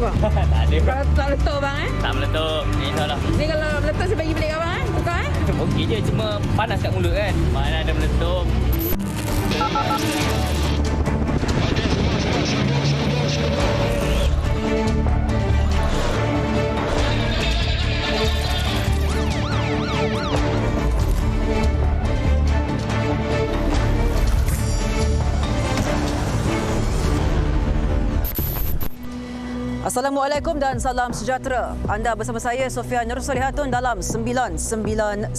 bang? Tak ada. Kalau tak meletup bang Tak meletup. InsyaAllah. Ni kalau meletup saya bagi balik kat abang tukar Okey je, cuma panas kat mulut kan. Mana ada meletup. Assalamualaikum dan salam sejahtera. Anda bersama saya Sofia Nur Solihatun dalam 999.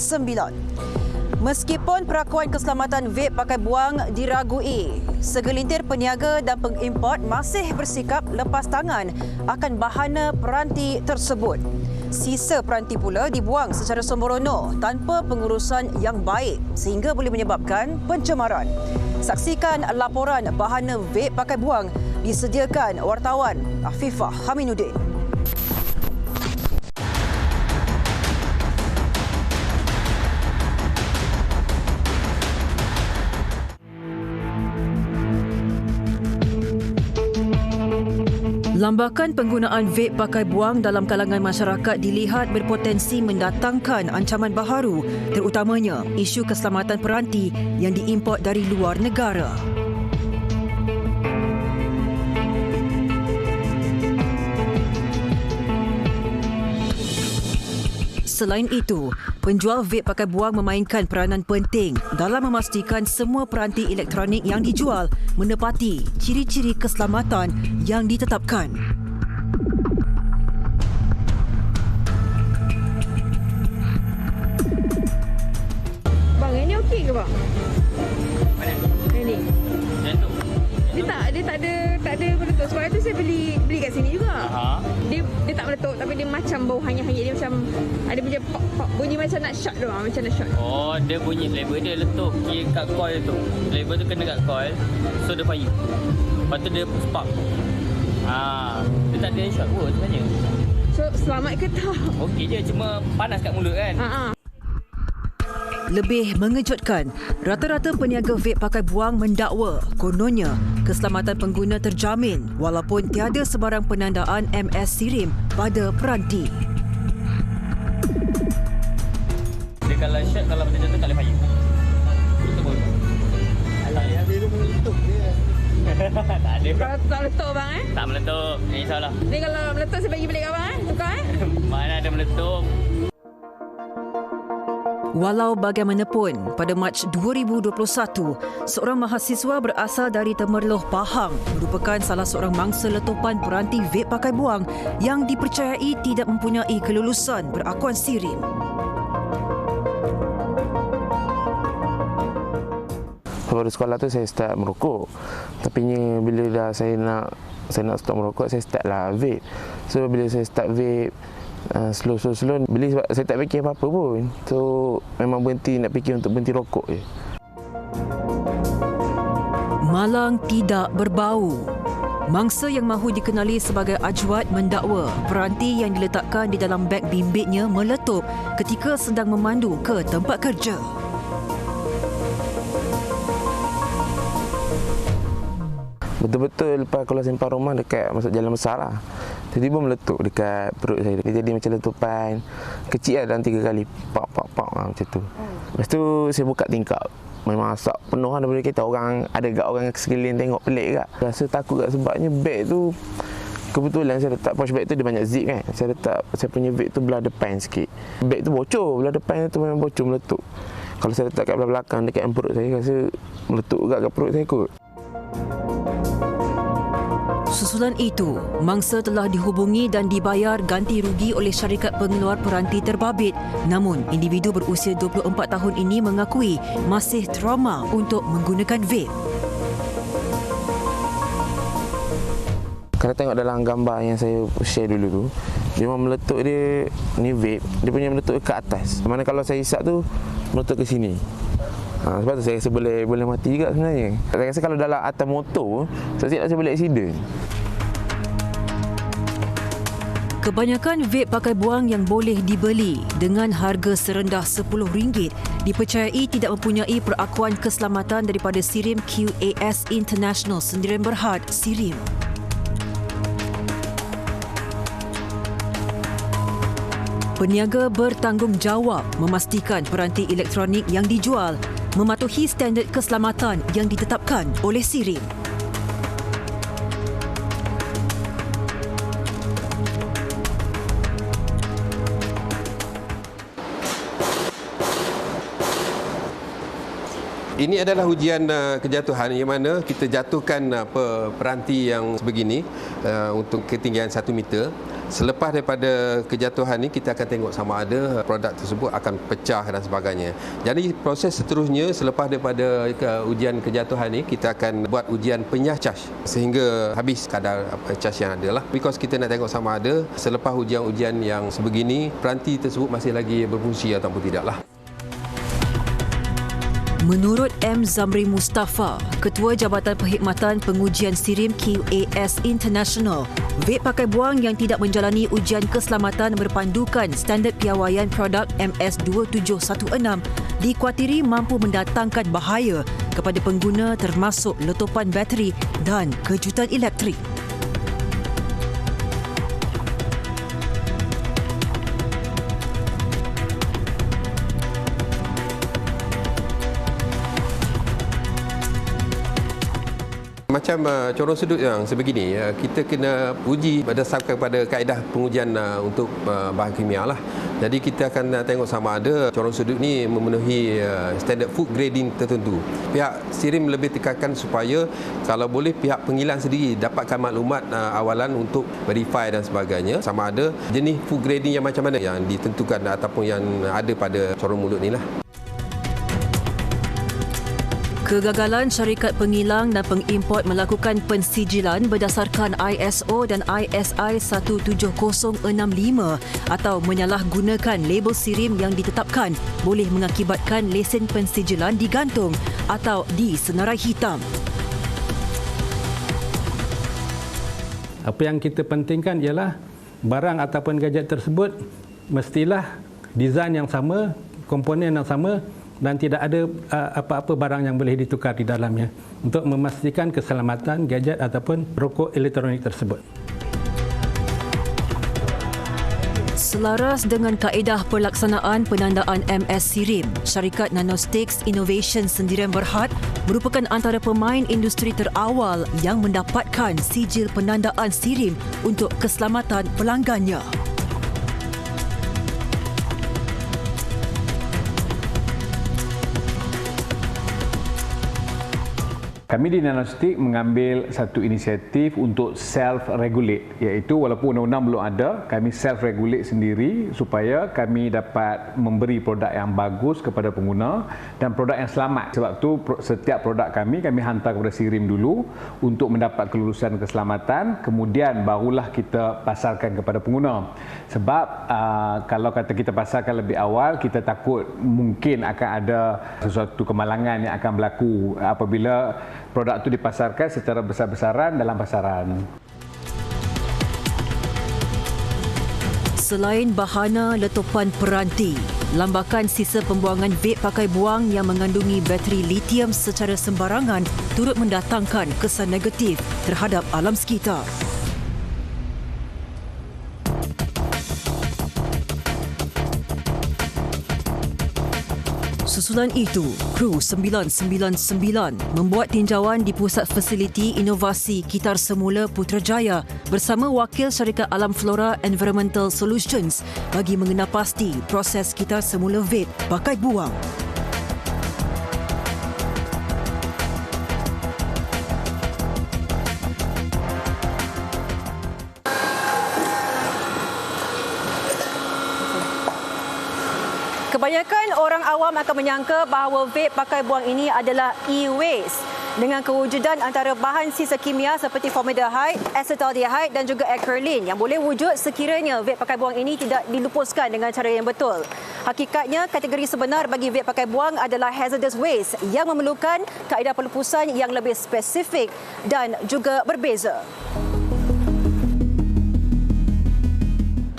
Meskipun perakuan keselamatan vape pakai buang diragui, segelintir peniaga dan pengimport masih bersikap lepas tangan akan bahana peranti tersebut. Sisa peranti pula dibuang secara sembrono tanpa pengurusan yang baik sehingga boleh menyebabkan pencemaran. Saksikan laporan bahana vape pakai buang disediakan wartawan Afifah Haminuddin. Lambakan penggunaan vape pakai buang dalam kalangan masyarakat dilihat berpotensi mendatangkan ancaman baharu, terutamanya isu keselamatan peranti yang diimport dari luar negara. Selain itu, penjual vape pakai buang memainkan peranan penting dalam memastikan semua peranti elektronik yang dijual menepati ciri-ciri keselamatan yang ditetapkan. bang. Yang ni okey ke bang? Mana? Yang ni Yang tu. dia tak ada meletup. Sebab itu saya beli kat sini juga. Aha. Dia tak meletup tapi dia macam bau hanyut-hanyut. Dia macam ada macam pop pop bunyi macam nak shot tu bang, macam nak shot. Oh, dia bunyi flavor dia letup kat coil tu. Flavor tu kena kat coil, so dia payu. Lepas tu dia spark. Dia tak ada shot pun sebenarnya. So selamat ke tak? Okey je, cuma panas kat mulut kan. Lebih mengejutkan, rata-rata peniaga vape pakai buang mendakwa kononnya keselamatan pengguna terjamin walaupun tiada sebarang penandaan MS Sirim pada peranti. Dia kalau shot, kalau macam tu tak boleh payu. Itu pun. Habis tu meletup dia. Tak ada. Kalau tak meletup bang Tak meletup. InsyaAllah. Ni kalau meletup saya bagi balik kat abang tukar Mana ada meletup. Walau bagaimanapun, pada Mac 2021, seorang mahasiswa berasal dari Temerloh Pahang merupakan salah seorang mangsa letupan peranti vape pakai buang yang dipercayai tidak mempunyai kelulusan berakuan Sirim. Baru sekolah tu saya start merokok. Tapi bila dah saya nak stop merokok, saya start lah vape. So bila saya start vape, slow beli sebab saya tak fikir apa-apa pun. So memang berhenti nak fikir untuk berhenti rokok je. Malang tidak berbau. Mangsa yang mahu dikenali sebagai Ajwad mendakwa peranti yang diletakkan di dalam beg bimbitnya meletup ketika sedang memandu ke tempat kerja. Betul-betul lepas keluar simpang rumah dekat masuk jalan besar lah. Tiba-tiba meletup dekat perut saya. Dia jadi macam letupan kecil lah dalam 3 kali. Pak lah, macam tu. Lepas tu saya buka tingkap. Memang asap penuh lah daripada kereta. Ada agak orang sekeliling tengok pelik kat. Rasa takut kat sebabnya beg tu. Kebetulan saya letak pouch bag tu dia banyak zip kan. Saya letak saya punya vape tu belah depan sikit. Beg tu bocor. Belah depan tu memang bocor meletup. Kalau saya letak kat belah belakang dekat perut saya, rasa meletup juga kat perut saya kot. Susulan itu, mangsa telah dihubungi dan dibayar ganti rugi oleh syarikat pengeluar peranti terbabit. Namun, individu berusia 24 tahun ini mengakui masih trauma untuk menggunakan vape. Kalau tengok dalam gambar yang saya share dulu tu, dia memang meletup dia, ni vape, dia punya meletup ke atas. Mana kalau saya isap tu, meletup ke sini. Sebab tu saya rasa boleh mati juga sebenarnya. Saya rasa kalau dalam atas motor, saya boleh accident. Kebanyakan vape pakai buang yang boleh dibeli dengan harga serendah RM10 dipercayai tidak mempunyai perakuan keselamatan daripada Sirim QAS International Sendirian Berhad, Sirim. Peniaga bertanggungjawab memastikan peranti elektronik yang dijual mematuhi standard keselamatan yang ditetapkan oleh SIRIM. Ini adalah ujian kejatuhan yang mana kita jatuhkan peranti yang sebegini untuk ketinggian 1 meter. Selepas daripada kejatuhan ini, kita akan tengok sama ada produk tersebut akan pecah dan sebagainya. Jadi proses seterusnya selepas daripada ujian kejatuhan ini, kita akan buat ujian penyah cas sehingga habis kadar cas yang ada lah. Because kita nak tengok sama ada selepas ujian-ujian yang sebegini, peranti tersebut masih lagi berfungsi ataupun tidak lah. Menurut M. Zamri Mustafa, Ketua Jabatan Perkhidmatan Pengujian SIRIM QAS International, vape pakai buang yang tidak menjalani ujian keselamatan berpandukan standard piawaian produk MS2716 dikuatiri mampu mendatangkan bahaya kepada pengguna termasuk letupan bateri dan kejutan elektrik. Macam corong sudut yang sebegini, kita kena uji berdasarkan pada kaedah pengujian untuk bahan kimia lah. Jadi kita akan tengok sama ada corong sudut ni memenuhi standard food grading tertentu. Pihak SIRIM lebih tekankan supaya kalau boleh pihak pengilang sendiri dapatkan maklumat awalan untuk verify dan sebagainya. Sama ada jenis food grading yang macam mana yang ditentukan ataupun yang ada pada corong mulut ni lah. Kegagalan syarikat pengilang dan pengimport melakukan pensijilan berdasarkan ISO dan ISI 17065 atau menyalahgunakan label SIRIM yang ditetapkan boleh mengakibatkan lesen pensijilan digantung atau disenarai hitam. Apa yang kita pentingkan ialah barang ataupun gadget tersebut mestilah desain yang sama, komponen yang sama dan tidak ada apa-apa barang yang boleh ditukar di dalamnya untuk memastikan keselamatan gadget ataupun rokok elektronik tersebut. Selaras dengan kaedah pelaksanaan penandaan MS SIRIM, syarikat Nanosticks Innovation Sendirian Berhad merupakan antara pemain industri terawal yang mendapatkan sijil penandaan SIRIM untuk keselamatan pelanggannya. Kami di Nanosticks mengambil satu inisiatif untuk self-regulate, iaitu walaupun undang-undang belum ada, kami self-regulate sendiri supaya kami dapat memberi produk yang bagus kepada pengguna dan produk yang selamat. Sebab tu setiap produk kami hantar kepada SIRIM dulu untuk mendapat kelulusan keselamatan, kemudian barulah kita pasarkan kepada pengguna. Sebab kalau kata kita pasarkan lebih awal, kita takut mungkin akan ada sesuatu kemalangan yang akan berlaku apabila produk itu dipasarkan secara besar-besaran dalam pasaran. Selain bahana letupan peranti, lambakan sisa pembuangan vape pakai buang yang mengandungi bateri litium secara sembarangan turut mendatangkan kesan negatif terhadap alam sekitar. Susulan itu, Kru 999 membuat tinjauan di Pusat Fasiliti Inovasi Kitar Semula Putrajaya bersama wakil syarikat Alam Flora Environmental Solutions bagi mengenal pasti proses kitar semula vape pakai buang. Kebanyakan orang awam akan menyangka bahawa vape pakai buang ini adalah e-waste dengan kewujudan antara bahan sisa kimia seperti formaldehyde, acetaldehyde dan juga acrylene yang boleh wujud sekiranya vape pakai buang ini tidak dilupuskan dengan cara yang betul. Hakikatnya, kategori sebenar bagi vape pakai buang adalah hazardous waste yang memerlukan kaedah pelupusan yang lebih spesifik dan juga berbeza.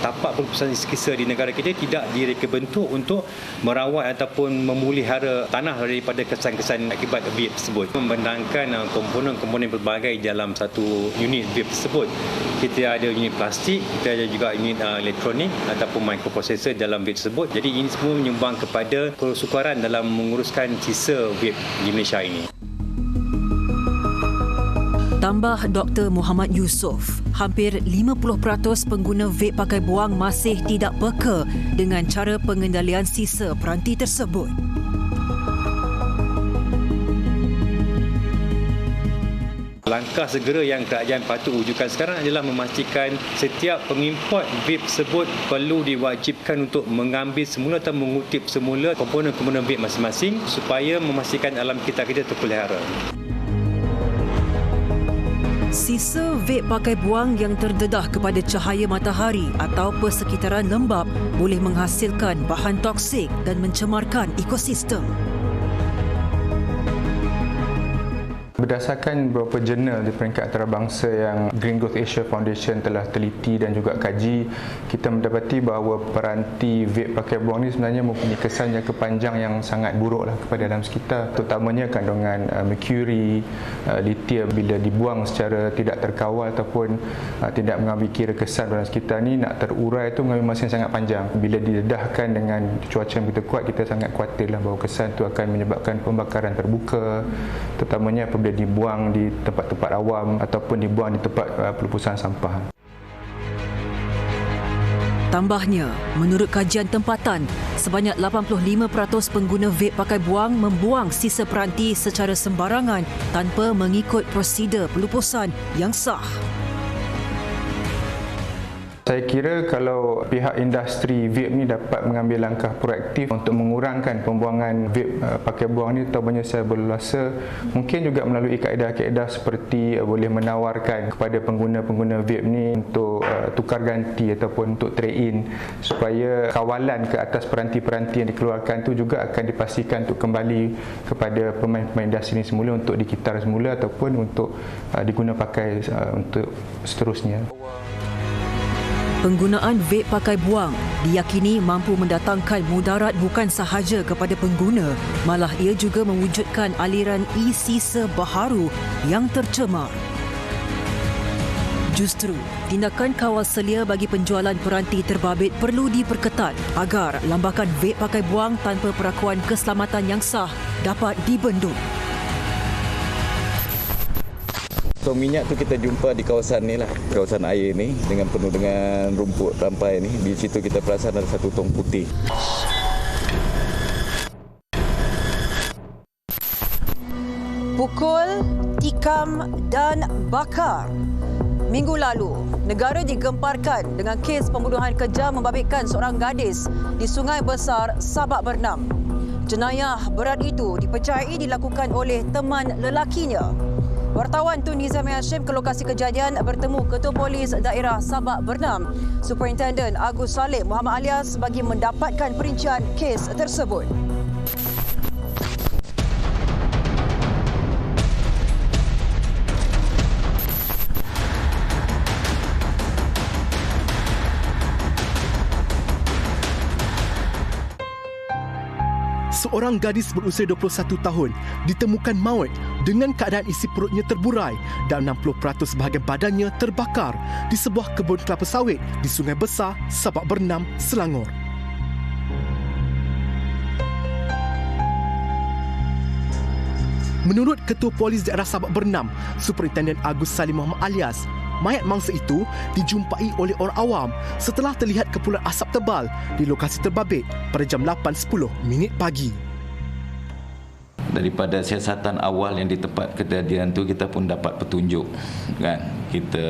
tapak pelupusan skisa di negara kita tidak direka bentuk untuk merawat ataupun memelihara tanah daripada kesan-kesan akibat vape tersebut. Membentangkan komponen-komponen pelbagai dalam satu unit vape tersebut. Kita ada unit plastik, kita ada juga unit elektronik ataupun microprocessor dalam vape tersebut. Jadi ini semua menyumbang kepada kesukaran dalam menguruskan sisa vape di Malaysia ini. Tambah Dr. Muhammad Yusof, hampir 50% pengguna vape pakai buang masih tidak peka dengan cara pengendalian sisa peranti tersebut. Langkah segera yang kerajaan patut wujudkan sekarang adalah memastikan setiap pengimport vape tersebut perlu diwajibkan untuk mengambil semula atau mengutip semula komponen-komponen vape masing-masing supaya memastikan alam kita terpelihara. Sisa vape pakai buang yang terdedah kepada cahaya matahari atau persekitaran lembap boleh menghasilkan bahan toksik dan mencemarkan ekosistem. Berdasarkan beberapa jurnal di peringkat antarabangsa yang Green Growth Asia Foundation telah teliti dan juga kaji, kita mendapati bahawa peranti vape pakai buang ini sebenarnya mempunyai kesan jangka panjang yang sangat buruklah kepada alam sekitar, terutamanya kandungan merkuri, litium bila dibuang secara tidak terkawal ataupun tidak mengambil kira kesan dalam sekitar ni nak terurai itu mengambil masa yang sangat panjang. Bila didedahkan dengan cuaca yang begitu kuat, kita sangat khawatirlah bahawa kesan itu akan menyebabkan pembakaran terbuka, terutamanya apabila dibuang di tempat-tempat awam ataupun dibuang di tempat pelupusan sampah. Tambahnya, menurut kajian tempatan, sebanyak 85% pengguna vape pakai buang membuang sisa peranti secara sembarangan tanpa mengikut prosedur pelupusan yang sah. Saya kira kalau pihak industri vape ni dapat mengambil langkah proaktif untuk mengurangkan pembuangan vape pakai buang ni terutamanya secara berleluasa, mungkin juga melalui kaedah-kaedah seperti boleh menawarkan kepada pengguna-pengguna vape ni untuk tukar ganti ataupun untuk trade-in supaya kawalan ke atas peranti-peranti yang dikeluarkan tu juga akan dipastikan untuk kembali kepada pemain-pemain industri ni semula untuk dikitar semula ataupun untuk diguna pakai untuk seterusnya. Penggunaan vape pakai buang diyakini mampu mendatangkan mudarat bukan sahaja kepada pengguna, malah ia juga mewujudkan aliran e-sisa baharu yang tercemar. Justru, tindakan kawal selia bagi penjualan peranti terbabit perlu diperketat agar lambakan vape pakai buang tanpa perakuan keselamatan yang sah dapat dibendung. Tong minyak tu kita jumpa di kawasan ni lah, kawasan air ni dengan penuh dengan rumput rampai ni. Di situ kita perasan ada satu tong putih. Pukul, tikam dan bakar. Minggu lalu, negara digemparkan dengan kes pembunuhan kejam membabitkan seorang gadis di Sungai Besar, Sabak Bernam. Jenayah berat itu dipercayai dilakukan oleh teman lelakinya. Wartawan Tun Nizami Hashim ke lokasi kejadian bertemu Ketua Polis Daerah Sabak Bernam, Superintendent Agus Saleh Muhammad Alias bagi mendapatkan perincian kes tersebut. Seorang gadis berusia 21 tahun ditemukan maut dengan keadaan isi perutnya terburai dan 60% bahagian badannya terbakar di sebuah kebun kelapa sawit di Sungai Besar, Sabak Bernam, Selangor. Menurut Ketua Polis Daerah Sabak Bernam, Superintendent Agus Saleh Muhammad Alias, mayat mangsa itu dijumpai oleh orang awam setelah terlihat kepulan asap tebal di lokasi terbabit pada jam 8.10 pagi. Daripada siasatan awal yang di tempat kejadian tu, kita pun dapat petunjuk, kan? Kita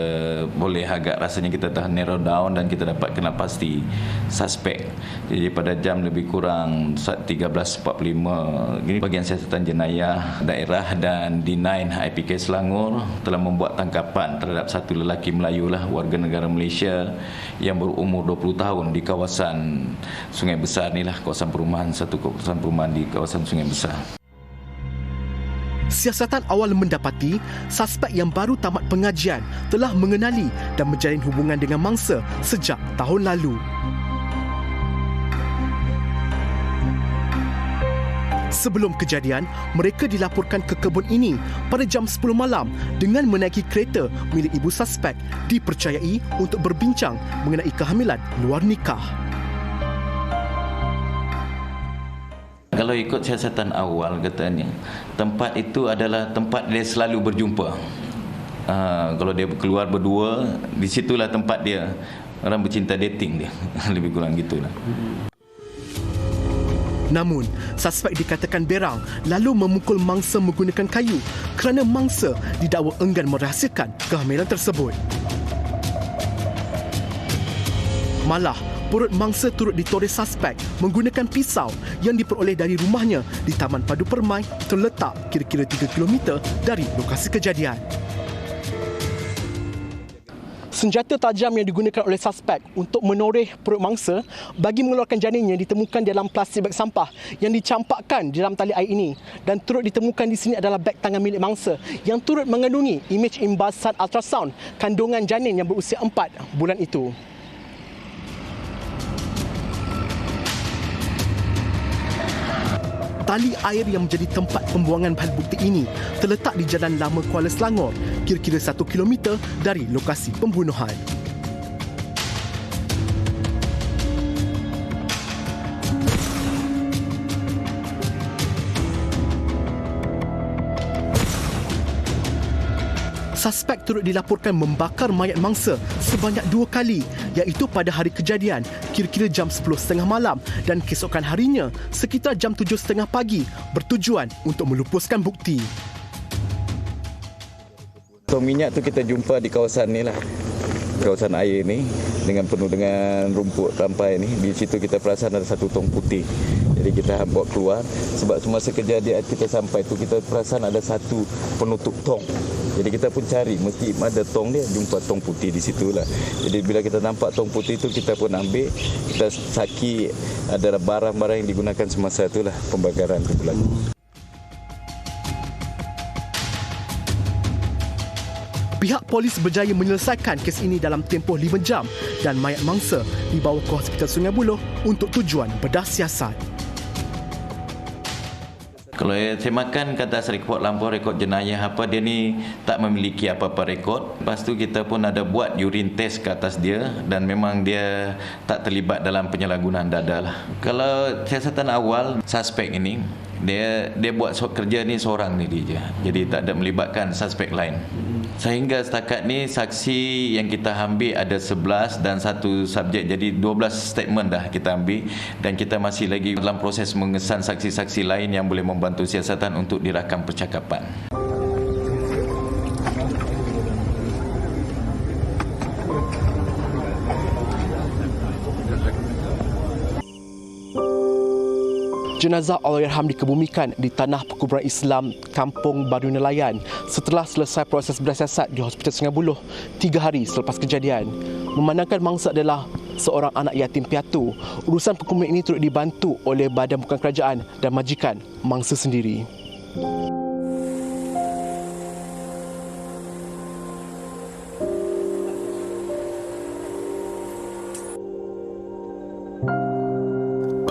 boleh agak rasanya kita dah narrow down dan kita dapat kenal pasti suspek. Jadi pada jam lebih kurang 13.45 ini bahagian siasatan jenayah daerah dan D9 IPK Selangor telah membuat tangkapan terhadap satu lelaki Melayu lah, warga negara Malaysia yang berumur 20 tahun di kawasan Sungai Besar ni lah, kawasan perumahan, satu kawasan perumahan di kawasan Sungai Besar. Siasatan awal mendapati suspek yang baru tamat pengajian telah mengenali dan menjalin hubungan dengan mangsa sejak tahun lalu. Sebelum kejadian, mereka dilaporkan ke kebun ini pada jam 10 malam dengan menaiki kereta milik ibu suspek dipercayai untuk berbincang mengenai kehamilan luar nikah. Kalau ikut siasatan awal katanya, tempat itu adalah tempat dia selalu berjumpa. Kalau dia keluar berdua, di situlah tempat dia. Orang bercinta dating dia. Lebih kurang gitulah. Namun, suspek dikatakan berang lalu memukul mangsa menggunakan kayu kerana mangsa didakwa enggan merahsiakan kehamilan tersebut. Malah, perut mangsa turut ditores suspek menggunakan pisau yang diperoleh dari rumahnya di Taman Padu Permai terletak kira-kira 3 km dari lokasi kejadian. Senjata tajam yang digunakan oleh suspek untuk menoreh perut mangsa bagi mengeluarkan janinnya ditemukan dalam plastik beg sampah yang dicampakkan di dalam tali air ini, dan turut ditemukan di sini adalah beg tangan milik mangsa yang turut mengandungi imej imbasan ultrasound kandungan janin yang berusia 4 bulan itu. Tali air yang menjadi tempat pembuangan bahan bukti ini terletak di Jalan Lama Kuala Selangor, kira-kira 1 km dari lokasi pembunuhan. Suspek turut dilaporkan membakar mayat mangsa sebanyak 2 kali, iaitu pada hari kejadian kira-kira jam 10.30 malam dan keesokan harinya sekitar jam 7.30 pagi bertujuan untuk melupuskan bukti. Tong minyak tu kita jumpa di kawasan ni lah. Kawasan air ni dengan penuh dengan rumput rampai ni. Di situ kita perasan ada satu tong putih. Jadi kita bawa keluar sebab semasa kejadian kita sampai tu kita perasan ada satu penutup tong. Jadi kita pun cari, mesti ada tong dia, jumpa tong putih di situ lah. Jadi bila kita nampak tong putih itu, kita pun ambil, kita saki ada barang-barang yang digunakan semasa itulah pembakaran itu berlaku. Pihak polis berjaya menyelesaikan kes ini dalam tempoh 5 jam dan mayat mangsa dibawa ke Hospital Sungai Buloh untuk tujuan bedah siasat. Kalau saya makan ke atas rekod lampau, rekod jenayah apa, dia ni tak memiliki apa-apa rekod. Lepas tu kita pun ada buat urine test ke atas dia dan memang dia tak terlibat dalam penyalahgunaan dada lah. Kalau siasatan awal, suspek ini dia buat kerja ni seorang ni dia je. Jadi tak ada melibatkan suspek lain. Sehingga setakat ni saksi yang kita ambil ada 11 dan satu subjek, jadi 12 statement dah kita ambil dan kita masih lagi dalam proses mengesan saksi-saksi lain yang boleh membantu siasatan untuk dirakam percakapan. Jenazah Allahyarham dikebumikan di Tanah Perkuburan Islam Kampung Baru Nelayan setelah selesai proses bersiasat di Hospital Sungai Buloh 3 hari selepas kejadian. Memandangkan mangsa adalah seorang anak yatim piatu, urusan perkuburan ini turut dibantu oleh badan bukan kerajaan dan majikan mangsa sendiri.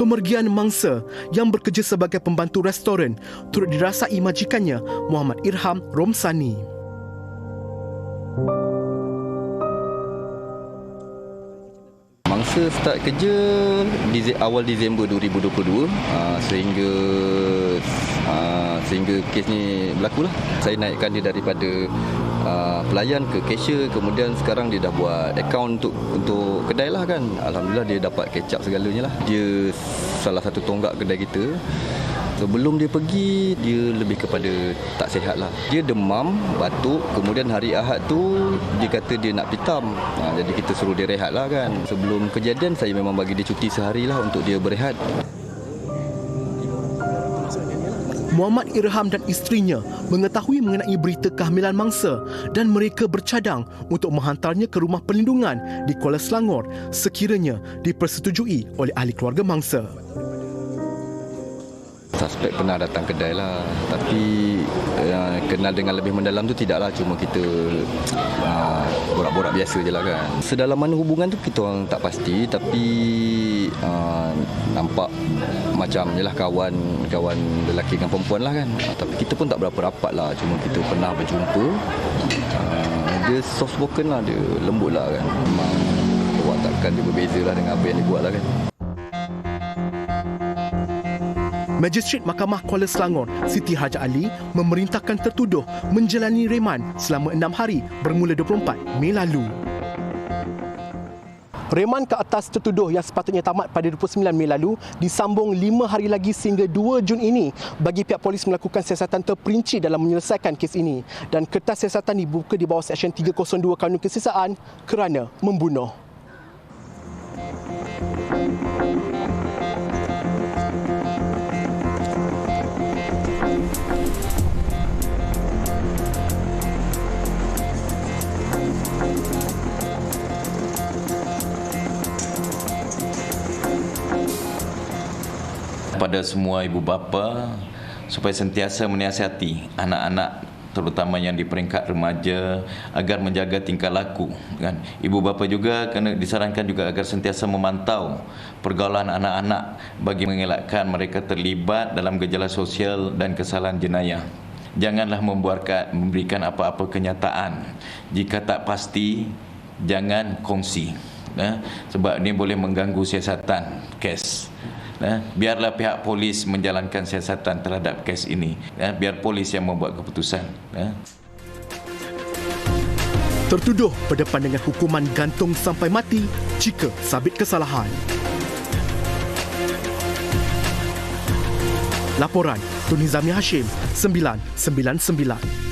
Pemergian mangsa yang bekerja sebagai pembantu restoran turut dirasai majikannya Muhammad Irham Romsani. Mangsa start kerja awal Disember 2022 sehingga kes ni berlaku lah. Saya naikkan dia daripada pelayan ke cashier, kemudian sekarang dia dah buat akaun untuk kedai lah kan. Alhamdulillah dia dapat catch up segalanya lah. Dia salah satu tonggak kedai kita. Sebelum dia pergi, dia lebih kepada tak sihat lah. Dia demam, batuk, kemudian hari Ahad tu dia kata dia nak pitam. Jadi kita suruh dia rehat lah kan. Sebelum kejadian saya memang bagi dia cuti sehari lah untuk dia berehat. Muhammad Irham dan isterinya mengetahui mengenai berita kehamilan mangsa dan mereka bercadang untuk menghantarnya ke rumah perlindungan di Kuala Selangor sekiranya dipersetujui oleh ahli keluarga mangsa. Suspek pernah datang kedai lah, tapi kenal dengan lebih mendalam tu tidaklah, cuma kita borak-borak biasa je lah kan. Sedalam mana hubungan tu kita orang tak pasti, tapi nampak macam je lah kawan lelaki dengan perempuan lah kan. Tapi kita pun tak berapa rapat lah, cuma kita pernah berjumpa. Dia soft spoken lah, dia lembut lah kan. Memang watakkan dia berbeza lah dengan apa yang dia buat lah kan. Magistrate Mahkamah Kuala Selangor, Siti Haja Ali, memerintahkan tertuduh menjalani reman selama 6 hari bermula 24 Mei lalu. Reman ke atas tertuduh yang sepatutnya tamat pada 29 Mei lalu disambung 5 hari lagi sehingga 2 Jun ini bagi pihak polis melakukan siasatan terperinci dalam menyelesaikan kes ini, dan kertas siasatan dibuka di bawah Seksyen 302 Kanun Kesiasaan kerana membunuh. Pada semua ibu bapa supaya sentiasa menasihati anak-anak terutama yang di peringkat remaja agar menjaga tingkah laku kan. Ibu bapa juga kena disarankan juga agar sentiasa memantau pergaulan anak-anak bagi mengelakkan mereka terlibat dalam gejala sosial dan kesalahan jenayah. Janganlah memberikan apa-apa kenyataan. Jika tak pasti, jangan kongsi. Sebab ini boleh mengganggu siasatan kes. Biarlah pihak polis menjalankan siasatan terhadap kes ini. Biar polis yang membuat keputusan. Tertuduh berdepan dengan hukuman gantung sampai mati jika sabit kesalahan. Laporan Tun Nizami Hashim, 999.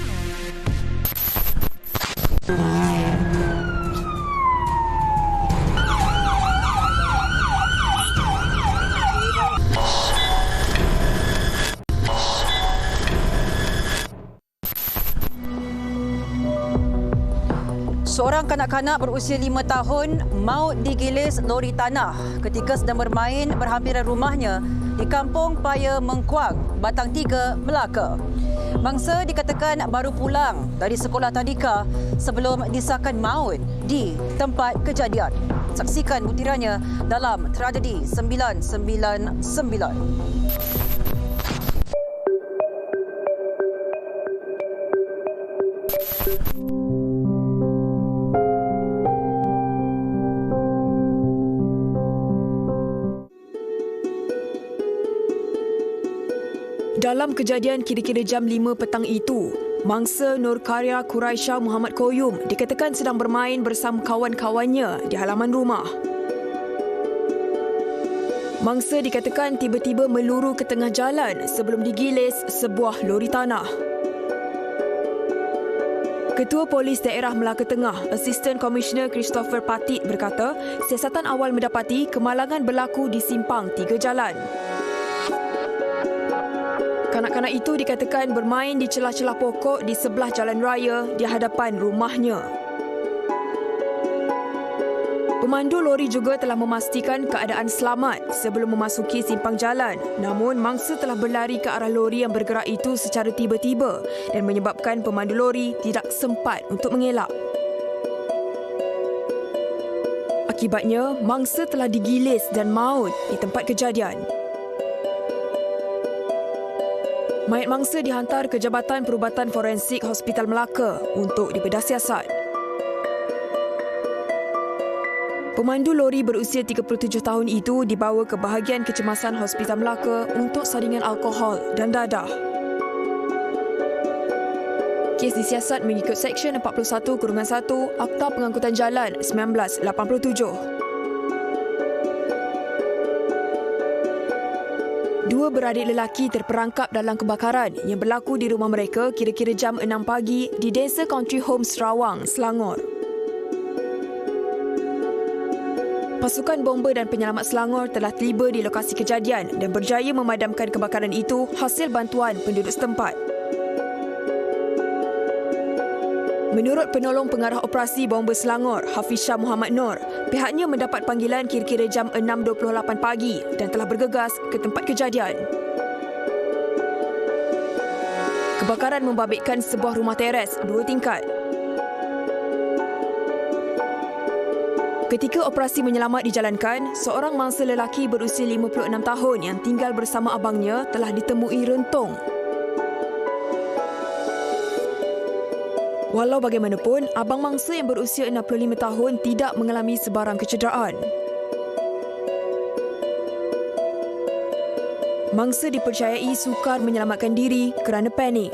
Seorang kanak-kanak berusia 5 tahun maut digilis lori tanah ketika sedang bermain berhampiran rumahnya di Kampung Paya Mengkuang, Batang 3, Melaka. Mangsa dikatakan baru pulang dari sekolah tadika sebelum disahkan maut di tempat kejadian. Saksikan butirannya dalam Tragedi 999. Dalam kejadian kira-kira jam 5 petang itu, mangsa Nur Karya Quraisha Muhammad Koyum dikatakan sedang bermain bersama kawan-kawannya di halaman rumah. Mangsa dikatakan tiba-tiba meluru ke tengah jalan sebelum digilis sebuah lori tanah. Ketua Polis Daerah Melaka Tengah, Assistant Commissioner Christopher Patit berkata, siasatan awal mendapati kemalangan berlaku di simpang 3 jalan. Kanak-kanak itu dikatakan bermain di celah-celah pokok di sebelah jalan raya di hadapan rumahnya. Pemandu lori juga telah memastikan keadaan selamat sebelum memasuki simpang jalan. Namun, mangsa telah berlari ke arah lori yang bergerak itu secara tiba-tiba dan menyebabkan pemandu lori tidak sempat untuk mengelak. Akibatnya, mangsa telah digilis dan maut di tempat kejadian. Mayat mangsa dihantar ke Jabatan Perubatan Forensik Hospital Melaka untuk dibedah siasat. Pemandu lori berusia 37 tahun itu dibawa ke bahagian kecemasan Hospital Melaka untuk saringan alkohol dan dadah. Kes disiasat mengikut Seksyen 41-1 Akta Pengangkutan Jalan 1987. Dua beradik lelaki terperangkap dalam kebakaran yang berlaku di rumah mereka kira-kira jam 6 pagi di Desa Country Home Sarawang, Selangor. Pasukan bomba dan penyelamat Selangor telah tiba di lokasi kejadian dan berjaya memadamkan kebakaran itu hasil bantuan penduduk setempat. Menurut penolong pengarah operasi bomba Selangor, Hafizah Muhammad Nur, pihaknya mendapat panggilan kira-kira jam 6.28 pagi dan telah bergegas ke tempat kejadian. Kebakaran membabitkan sebuah rumah teres 2 tingkat. Ketika operasi menyelamat dijalankan, seorang mangsa lelaki berusia 56 tahun yang tinggal bersama abangnya telah ditemui rentung. Walau bagaimanapun, abang mangsa yang berusia 65 tahun tidak mengalami sebarang kecederaan. Mangsa dipercayai sukar menyelamatkan diri kerana panik.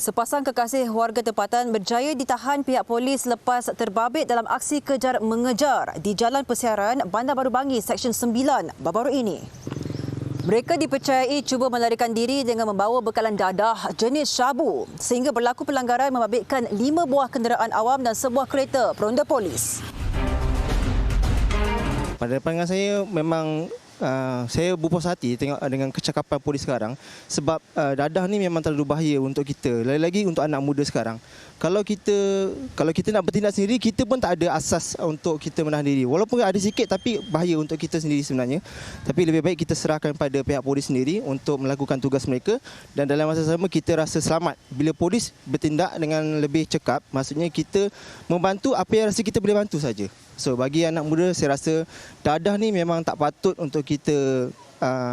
Sepasang kekasih warga tempatan berjaya ditahan pihak polis lepas terbabit dalam aksi kejar mengejar di Jalan Persiaran, Bandar Baru Bangi, Seksyen 9 baru-baru ini. Mereka dipercayai cuba melarikan diri dengan membawa bekalan dadah jenis syabu sehingga berlaku pelanggaran membabitkan 5 buah kenderaan awam dan sebuah kereta peronda polis. Pada pandangan saya memang saya berpuas hati tengok dengan kecakapan polis sekarang sebab dadah ni memang terlalu bahaya untuk kita, lagi-lagi untuk anak muda sekarang. Kalau kita nak bertindak sendiri, kita pun tak ada asas untuk kita menahan diri. Walaupun ada sikit tapi bahaya untuk kita sendiri sebenarnya. Tapi lebih baik kita serahkan pada pihak polis sendiri untuk melakukan tugas mereka dan dalam masa sama kita rasa selamat bila polis bertindak dengan lebih cekap. Maksudnya kita membantu apa yang rasa kita boleh bantu saja. So bagi anak muda saya rasa dadah ni memang tak patut untuk kita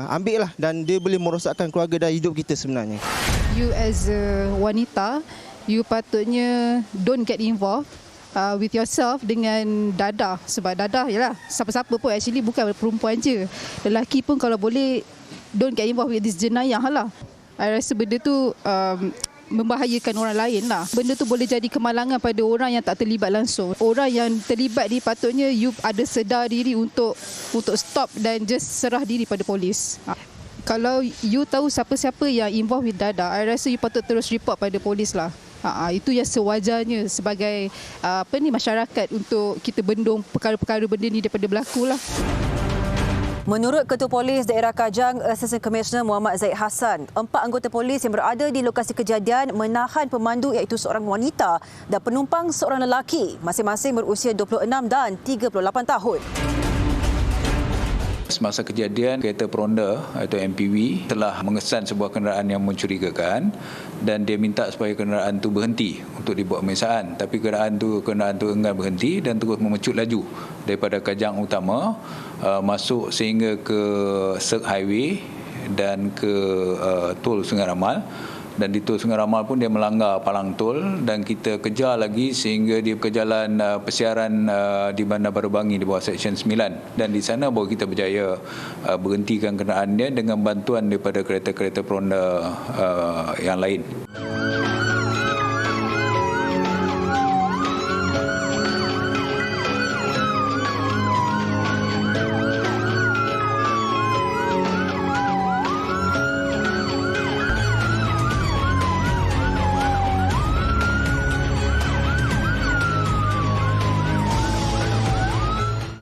ambil lah dan dia boleh merosakkan keluarga dan hidup kita sebenarnya. You as a wanita, you patutnya don't get involved with yourself dengan dadah. Sebab dadah ialah siapa-siapa pun actually bukan perempuan je. Lelaki pun kalau boleh don't get involved with this jenayah lah. I rasa benda tu membahayakan orang lain lah. Benda tu boleh jadi kemalangan pada orang yang tak terlibat langsung. Orang yang terlibat ni patutnya you ada sedar diri untuk stop dan just serah diri pada polis. Kalau you tahu siapa-siapa yang involved with dadah, I rasa you patut terus report pada polis lah. Itu yang sewajarnya sebagai masyarakat untuk kita bendung perkara-perkara benda ni daripada berlaku lah. Menurut Ketua Polis Daerah Kajang, Assistant Commissioner Muhammad Zaid Hassan, 4 anggota polis yang berada di lokasi kejadian menahan pemandu iaitu seorang wanita dan penumpang seorang lelaki, masing-masing berusia 26 dan 38 tahun. Semasa kejadian, kereta peronda atau MPV telah mengesan sebuah kenderaan yang mencurigakan dan dia minta supaya kenderaan itu berhenti untuk dibuat pemeriksaan. Tapi kenderaan itu enggan berhenti dan terus memecut laju daripada Kajang Utama masuk sehingga ke Sek Highway dan ke Tol Sungai Ramal. Dan di Tol Sungai Ramal pun dia melanggar palang tol dan kita kejar lagi sehingga dia ke jalan persiaran di Bandar Baru Bangi di bawah Seksyen 9 dan di sana baru kita berjaya berhentikan kenderaan dia dengan bantuan daripada kereta-kereta peronda yang lain.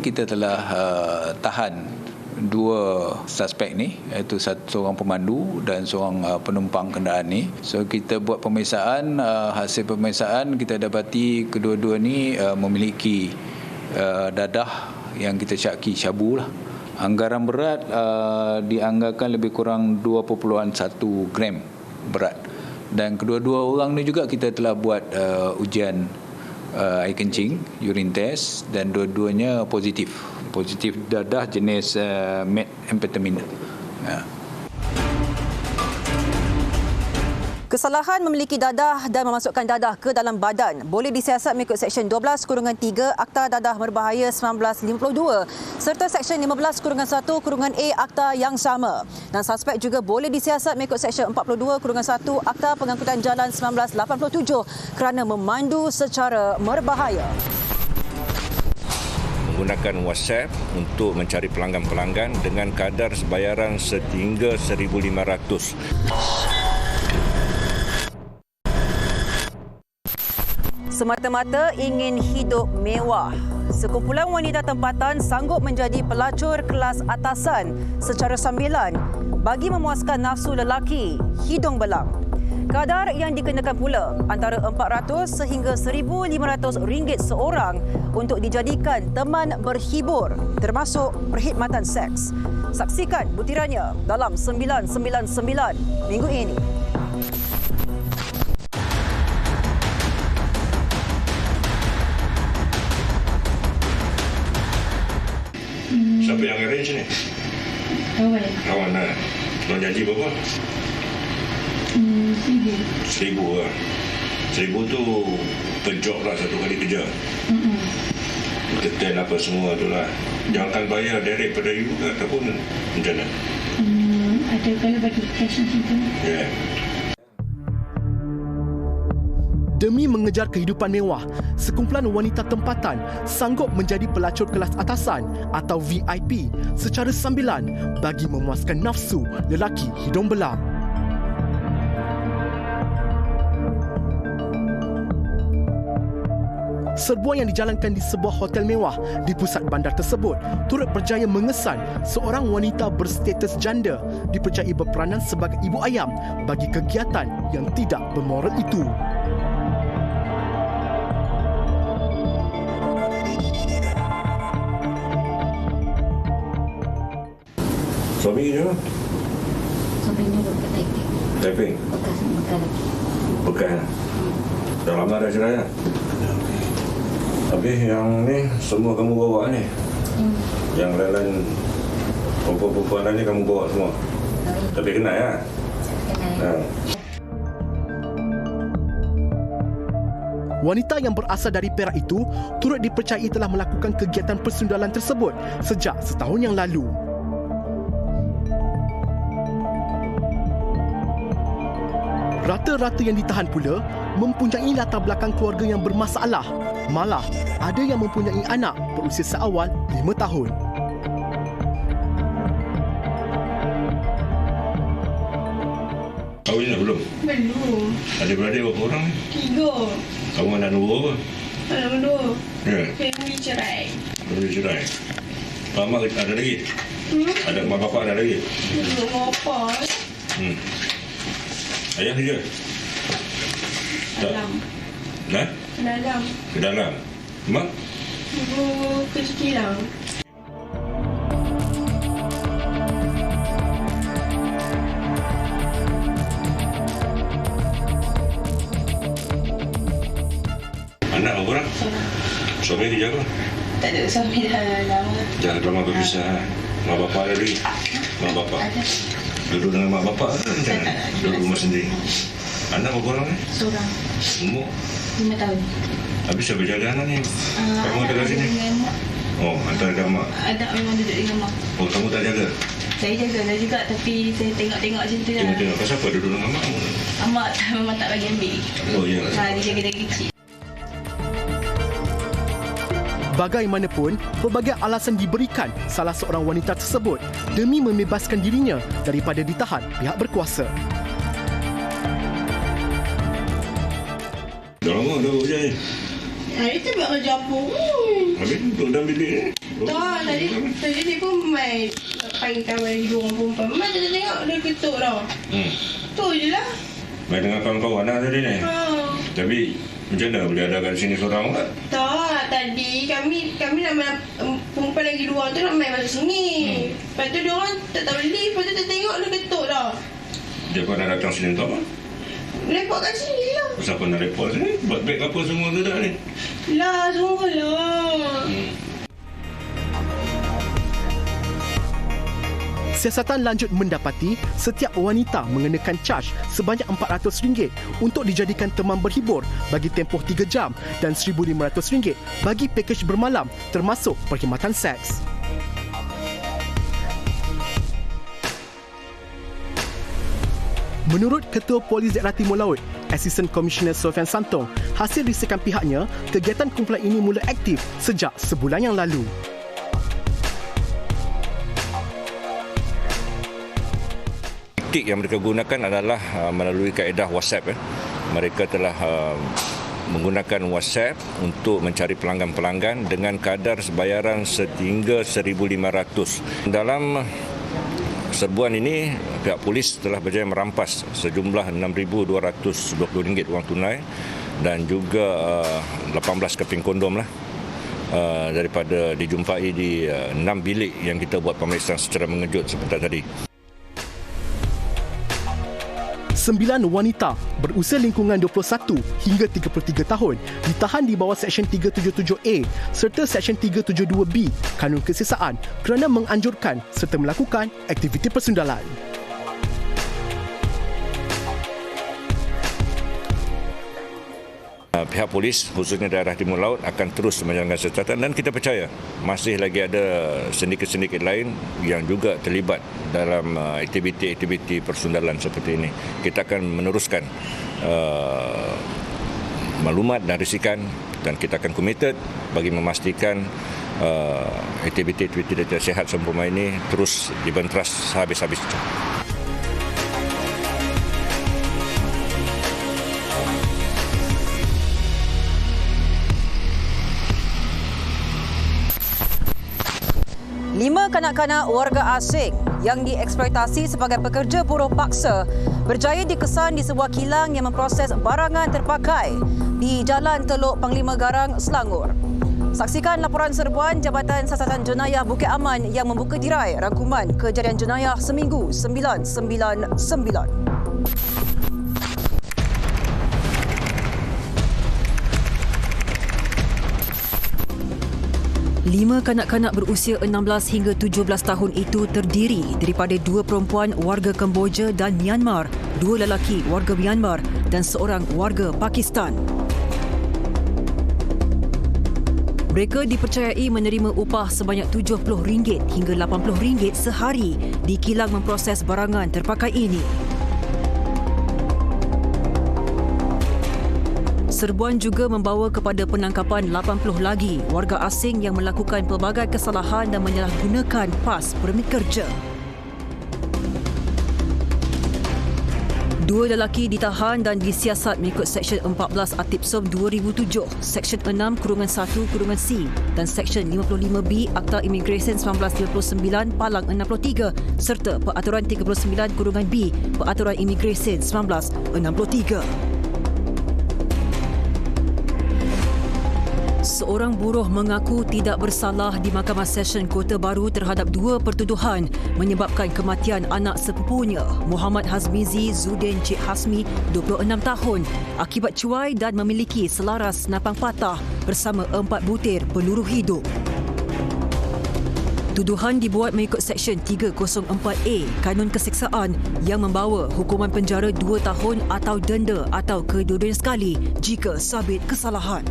Kita telah tahan 2 suspek ni, iaitu seorang pemandu dan seorang penumpang kenderaan ni. So kita buat pemeriksaan, hasil pemeriksaan kita dapati kedua-dua ni memiliki dadah yang kita syaki syabu lah. Anggaran berat dianggarkan lebih kurang 2.1 gram berat. Dan kedua-dua orang ni juga kita telah buat ujian air kencing, urine test, dan dua-duanya positif dadah jenis methamphetamine. Kesalahan memiliki dadah dan memasukkan dadah ke dalam badan boleh disiasat mengikut Seksyen 12/3 Akta Dadah Berbahaya 1952 serta Seksyen 15/1/A Akta yang sama. Dan suspek juga boleh disiasat mengikut Seksyen 42/1 Akta Pengangkutan Jalan 1987 kerana memandu secara berbahaya. Menggunakan WhatsApp untuk mencari pelanggan-pelanggan dengan kadar sebayaran sehingga 1,500. Semata-mata ingin hidup mewah. Sekumpulan wanita tempatan sanggup menjadi pelacur kelas atasan secara sambilan bagi memuaskan nafsu lelaki hidung belang. Kadar yang dikenakan pula antara 400 sehingga 1,500 ringgit seorang untuk dijadikan teman berhibur termasuk perkhidmatan seks. Saksikan butirannya dalam 999 minggu ini. Siapa yang arrange ni? Kawan lah. Tuan janji berapa? 1,000 lah. 1,000 tu per job lah, satu kali kerja. Detail apa semua tu lah. Jangan bayar direct pada you ke ataupun macam mana? Ada kalau bagi cash macam tu. Ya. Demi mengejar kehidupan mewah, sekumpulan wanita tempatan sanggup menjadi pelacur kelas atasan atau VIP secara sambilan bagi memuaskan nafsu lelaki hidung belang. Serbuan yang dijalankan di sebuah hotel mewah di pusat bandar tersebut turut berjaya mengesan seorang wanita berstatus janda dipercayai berperanan sebagai ibu ayam bagi kegiatan yang tidak bermoral itu. Suami ni apa? Suaminya bekas typing. Typing? Bekas lagi. Bekas? Dah lama dah cerai lah? Habis yang ni semua kamu bawa ni? Yang lain-lain perempuan-perempuan lain ni kamu bawa semua? Tapi kenal ya? Kenal. Wanita yang berasal dari Perak itu turut dipercayai telah melakukan kegiatan persundalan tersebut sejak setahun yang lalu. Rata-rata yang ditahan pula mempunyai latar belakang keluarga yang bermasalah. Malah, ada yang mempunyai anak berusia seawal 5 tahun. Kahwin dah belum? Belum. Ada beradik berapa orang? 3. Kamu anak nombor apa? Anak nombor 2. Ya. Family cerai. Family cerai. Mama ada lagi? Ada mak bapak ada lagi? Belum apa. Ayah kerja? Dalam. Nah? Dalam. Ke dalam? Mak? Ibu kerja kilang. Anak berapa orang? Suami kerja apa? Tak ada, suami dah lama. Jangan lama berpisah. Mak bapak ada lagi? Mak bapak? Ada. Duduk dengan mak bapak ke macam mana? Duduk rumah sendiri? Anak berapa orang ni? Seorang. Umur? 5 tahun. Habis siapa jaga anak ni? Kamu ada kat sini? Oh, hantar dekat mak? Ada memang duduk dengan mak. Oh, kamu tak jaga? Saya jaga dah juga tapi saya tengok-tengok macam tu lah. Tengok-tengok. Pasal apa duduk dengan mak? Mak memang tak bagi ambil. Oh, ya. Dia jaga dari kecil. Bagaimanapun, pelbagai alasan diberikan salah seorang wanita tersebut demi membebaskan dirinya daripada ditahan pihak berkuasa. Dah lama dah kerja ni? Hari tu buat kerja apa pun. Habis duduk dalam bilik ni? Tak, tadi dia pun main panggil kawan lagi 2 orang perempuan. Memang dia tengok dia ketuk dah. Tu je lah. Main dengan kawan-kawan lah tadi ni? Tapi macam mana boleh ada kat sini seorang tak? Tak, tadi kami nak main, perempuan lagi 2 orang tu nak main masuk sini. Lepas tu dia orang tak tahu lift, lepas tu kita tengok dia ketuk dah. Dia kau nak datang sini untuk apa? Lepak kat sini lah. Siapa nak report ni? Buat beg apa semua tu dah ni? Lah, semua lah. Siasatan lanjut mendapati setiap wanita mengenakan caj sebanyak RM400 untuk dijadikan teman berhibur bagi tempoh 3 jam dan RM1,500 bagi pakej bermalam termasuk perkhidmatan seks. Menurut Ketua Polis Daerah Timur Laut, Assistant Commissioner Sofian Santong, hasil risakan pihaknya, kegiatan kumpulan ini mula aktif sejak sebulan yang lalu. Taktik yang mereka gunakan adalah melalui kaedah WhatsApp. Mereka telah menggunakan WhatsApp untuk mencari pelanggan-pelanggan dengan kadar sebayaran sehingga RM1,500. Dalam serbuan ini, pihak polis telah berjaya merampas sejumlah RM6,220 wang tunai dan juga 18 keping kondom daripada dijumpai di 6 bilik yang kita buat pemeriksaan secara mengejut sebentar tadi. 9 wanita berusia lingkungan 21 hingga 33 tahun ditahan di bawah Seksyen 377A serta Seksyen 372B Kanun Kesesaan kerana menganjurkan serta melakukan aktiviti persundalan. Pihak polis khususnya daerah Timur Laut akan terus menjalankan siasatan dan kita percaya masih lagi ada sindiket-sindiket lain yang juga terlibat dalam aktiviti-aktiviti persundalan seperti ini. Kita akan meneruskan maklumat dan risikan dan kita akan committed bagi memastikan aktiviti-aktiviti tidak sihat seumpama ini terus dibenteras habis-habisnya. Lima kanak-kanak warga asing yang dieksploitasi sebagai pekerja buruh paksa berjaya dikesan di sebuah kilang yang memproses barangan terpakai di Jalan Teluk Panglima Garang, Selangor. Saksikan laporan serbuan Jabatan Siasatan Jenayah Bukit Aman yang membuka tirai rangkuman kejadian jenayah seminggu 999. 5 kanak-kanak berusia 16 hingga 17 tahun itu terdiri daripada 2 perempuan warga Kemboja dan Myanmar, 2 lelaki warga Myanmar dan seorang warga Pakistan. Mereka dipercayai menerima upah sebanyak RM70 hingga RM80 sehari di kilang memproses barangan terpakai ini. Serbuan juga membawa kepada penangkapan 80 lagi warga asing yang melakukan pelbagai kesalahan dan menyalahgunakan pas permit kerja. 2 lelaki ditahan dan disiasat mengikut Seksyen 14 Atipsom 2007, Seksyen 6-1-C dan Seksyen 55B Akta Imigresen 1959 Palang 63 serta Peraturan 39-B Peraturan Imigresen 1963. Seorang buruh mengaku tidak bersalah di Mahkamah Session Kota Baru terhadap 2 pertuduhan menyebabkan kematian anak sepupunya, Muhammad Hazmizi Zudin Cik Hasmi, 26 tahun, akibat cuai dan memiliki selaras napang patah bersama 4 butir peluru hidup. Tuduhan dibuat mengikut Seksyen 304A Kanun Keseksaan yang membawa hukuman penjara 2 tahun atau denda atau kedua-duanya sekali jika sabit kesalahan.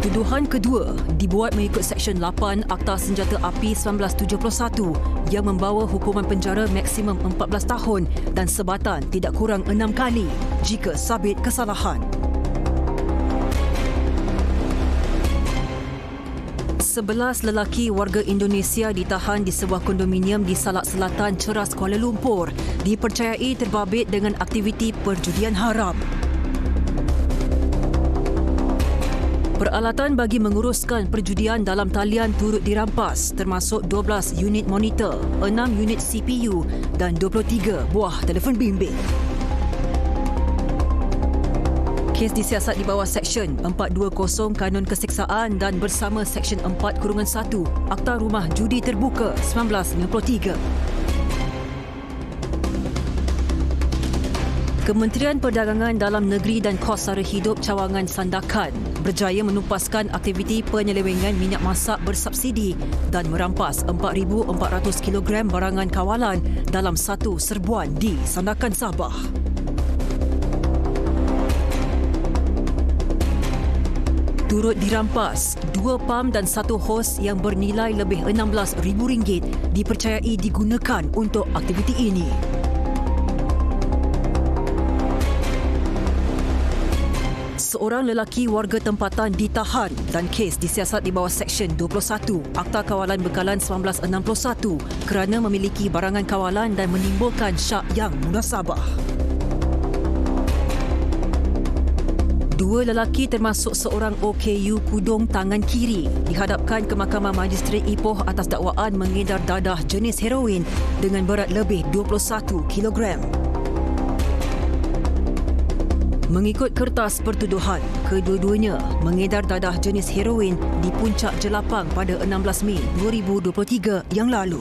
Tuduhan kedua dibuat mengikut Seksyen 8 Akta Senjata Api 1971 yang membawa hukuman penjara maksimum 14 tahun dan sebatan tidak kurang 6 kali jika sabit kesalahan. 11 lelaki warga Indonesia ditahan di sebuah kondominium di Salak Selatan, Ceras, Kuala Lumpur dipercayai terbabit dengan aktiviti perjudian haram. Peralatan bagi menguruskan perjudian dalam talian turut dirampas termasuk 12 unit monitor, 6 unit CPU dan 23 buah telefon bimbit. Kes disiasat di bawah Seksyen 420 Kanun Keseksaan dan bersama Seksyen 4-1 Akta Rumah Judi Terbuka 1993. Kementerian Perdagangan Dalam Negeri dan Kos Sara Hidup Cawangan Sandakan berjaya menumpaskan aktiviti penyelewengan minyak masak bersubsidi dan merampas 4,400 kilogram barangan kawalan dalam satu serbuan di Sandakan Sabah. Turut dirampas 2 pam dan 1 hos yang bernilai lebih RM16,000 dipercayai digunakan untuk aktiviti ini. Seorang lelaki warga tempatan ditahan dan kes disiasat di bawah Seksyen 21 Akta Kawalan Bekalan 1961 kerana memiliki barangan kawalan dan menimbulkan syak yang munasabah. 2 lelaki termasuk seorang OKU Kudung tangan kiri dihadapkan ke Mahkamah Magistrate Ipoh atas dakwaan mengedar dadah jenis heroin dengan berat lebih 21 kilogram. Mengikut kertas pertuduhan, kedua-duanya mengedar dadah jenis heroin di Puncak Jelapang pada 16 Mei 2023 yang lalu.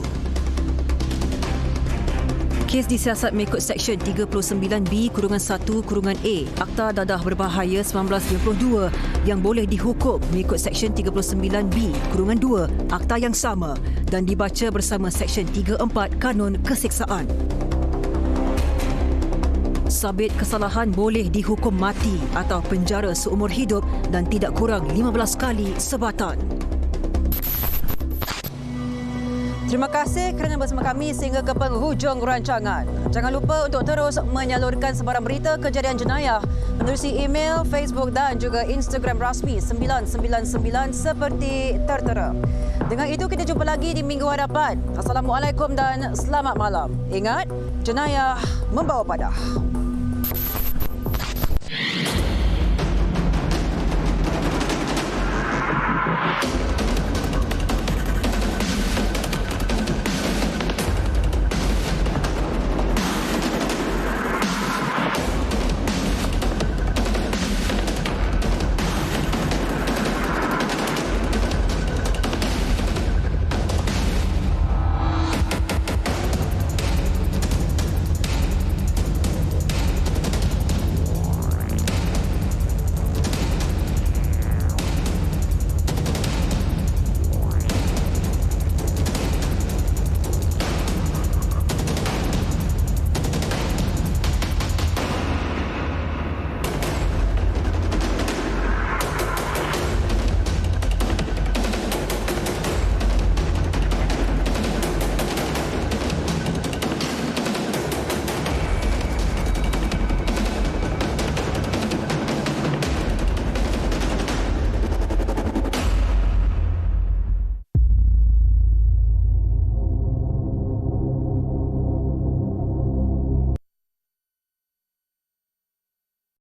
Kes disiasat mengikut Seksyen 39B-1-A Akta Dadah Berbahaya 1992 yang boleh dihukum mengikut Seksyen 39B-2 Akta yang sama dan dibaca bersama Seksyen 34 Kanun Keseksaan. Sabit kesalahan boleh dihukum mati atau penjara seumur hidup dan tidak kurang 15 kali sebatan. Terima kasih kerana bersama kami sehingga ke penghujung rancangan. Jangan lupa untuk terus menyalurkan sebarang berita kejadian jenayah menerusi email, Facebook dan juga Instagram rasmi 999 seperti tertera. Dengan itu kita jumpa lagi di minggu hadapan. Assalamualaikum dan selamat malam. Ingat, jenayah membawa padah.